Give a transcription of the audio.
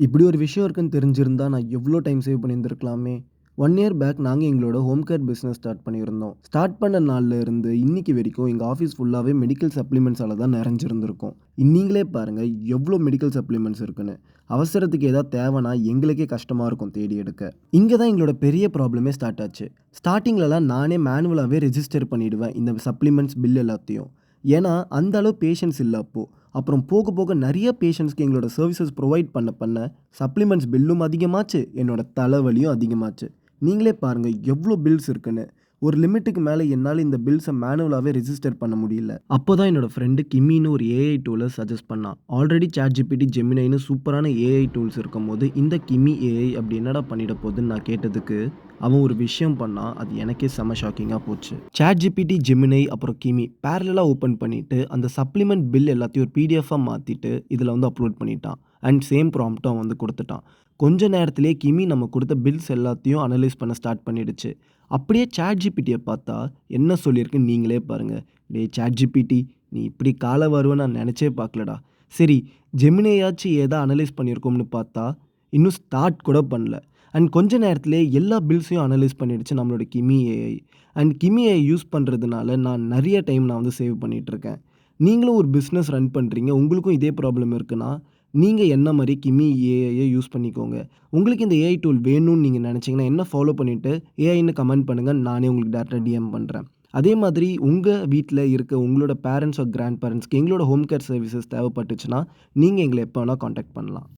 இப்படி ஒரு விஷயம் இருக்குன்னு தெரிஞ்சிருந்தா நான் எவ்வளோ டைம் சேவ் பண்ணியிருந்திருக்கலாமே! 1 இயர் பேக் நாங்க எங்களோட ஹோம் கேர் பிசினஸ் ஸ்டார்ட் பண்ணியிருந்தோம். ஸ்டார்ட் பண்ண நாள்ல இருந்து இன்னைக்கு வரைக்கும் எங்க ஆஃபீஸ் ஃபுல்லாவே மெடிக்கல் சப்ளிமெண்ட்ஸால தான் நிறைஞ்சிருந்திருக்கும். நீங்களே பாருங்க எவ்வளோ மெடிக்கல் சப்ளிமெண்ட்ஸ் இருக்குன்னு. அவசரத்துக்கு ஏதாவது தேவைன்னா எங்களுக்கே கஷ்டமா இருக்கும் தேடி எடுக்க. இங்க தான் எங்களோட பெரிய ப்ராப்ளமே ஸ்டார்ட் ஆச்சு. ஸ்டார்ட்டிங்லலாம் நானே மேனுவலாவே ரெஜிஸ்டர் பண்ணிடுவேன் இந்த சப்ளிமெண்ட்ஸ் பில் எல்லாத்தையும். ஏன்னா அந்த அளவு பேஷன்ஸ் இல்ல அப்போ. அப்புறம் போக போக நெறைய பேஷண்ட்ஸ்க்கு எங்களோட சர்வீசஸ் ப்ரொவைட் பண்ண சப்ளிமெண்ட்ஸ் பில்லும் அதிகமாச்சு. என்னோட தலைவலியும் அதிகமாச்சு. நீங்களே பாருங்க எவ்ளோ பில்ஸ் இருக்குன்னு. ஒரு லிமிட்டுக்கு மேல என்னால இந்த பில்ஸ மேனுவலாவே ரெஜிஸ்டர் பண்ண முடியல. அப்போ தான் என்னோட ஃப்ரெண்டு கிம்மின்னு ஒரு ஏஐ டூல சஜெஸ்ட் பண்ணான். ஆல்ரெடி ChatGPT, Geminiன்னு சூப்பரான ஏஐ டூல்ஸ் இருக்கும்போது, இந்த கிம்மி ஏஐ அப்படி என்னடா பண்ணிட போதுன்னு நான் கேட்டதுக்கு, அவன் ஒரு விஷயம் பண்ணான். அது எனக்கே செம்ம ஷாக்கிங்கா போச்சு. ChatGPT, Gemini அப்புறம் கிமி பேரலலா ஓப்பன் பண்ணிட்டு, அந்த சப்ளிமெண்ட் பில் எல்லாத்தையும் ஒரு பிடிஎஃப்பா மாத்திட்டு, இதுல வந்து அப்லோட் பண்ணிட்டான். அண்ட் சேம் ப்ராம்ப்ட்டும் அவன் வந்து குடுத்துட்டான். கொஞ்ச நேரத்திலேயே கிமி நம்ம குடுத்த பில்ஸ் எல்லாத்தையும் அனலைஸ் பண்ண ஸ்டார்ட் பண்ணிடுச்சு. அப்படியே ChatGPTய பார்த்தா என்ன சொல்லியிருக்குன்னு நீங்களே பாருங்க. "டேய் ChatGPT, நீ இப்படி கால வருவன்னு நான் நெனச்சே பார்க்கலடா." சரி, ஜெமினியாச்சும் ஏதா அனலைஸ் பண்ணியிருக்கும்னு பார்த்தா, இன்னும் ஸ்டார்ட் கூட பண்ணல. அண்ட் கொஞ்ச நேரத்திலேயே எல்லா பில்ஸையும் அனலைஸ் பண்ணிடுச்சு நம்மளோட கிமி ஏஐ. அண்ட் கிமி ஏஐ யூஸ் பண்றதுனால நான் நெறைய டைம் நான் வந்து சேவ் பண்ணிட்டுருக்கேன். நீங்களும் ஒரு பிசினஸ் ரன் பண்றீங்க. உங்களுக்கும் இதே ப்ராப்ளம் இருக்குன்னா, நீங்க என்ன மாரி கிமி ஏஐய யூஸ் பண்ணிக்கோங்க. உங்களுக்கு இந்த ஏஐ டூல் வேணும்னு நீங்க நெனச்சீங்கன்னா, என்ன ஃபாலோ பண்ணிட்டு ஏஐன்னு கமெண்ட் பண்ணுங்க. நானே உங்களுக்கு டைரக்ட்டா டிஎம் பண்றேன். அதே மாதிரி உங்க வீட்ல இருக்க உங்களோட பேரண்ட்ஸ் ஆர் கிராண்ட் பேரண்ட்ஸ்க்கு எங்களோட ஹோம் கேர் சர்வீசஸ் தேவைப்பட்டுச்சுன்னா, நீங்க எங்கள எப்ப வேணா கான்டாக்ட் பண்ணலாம்.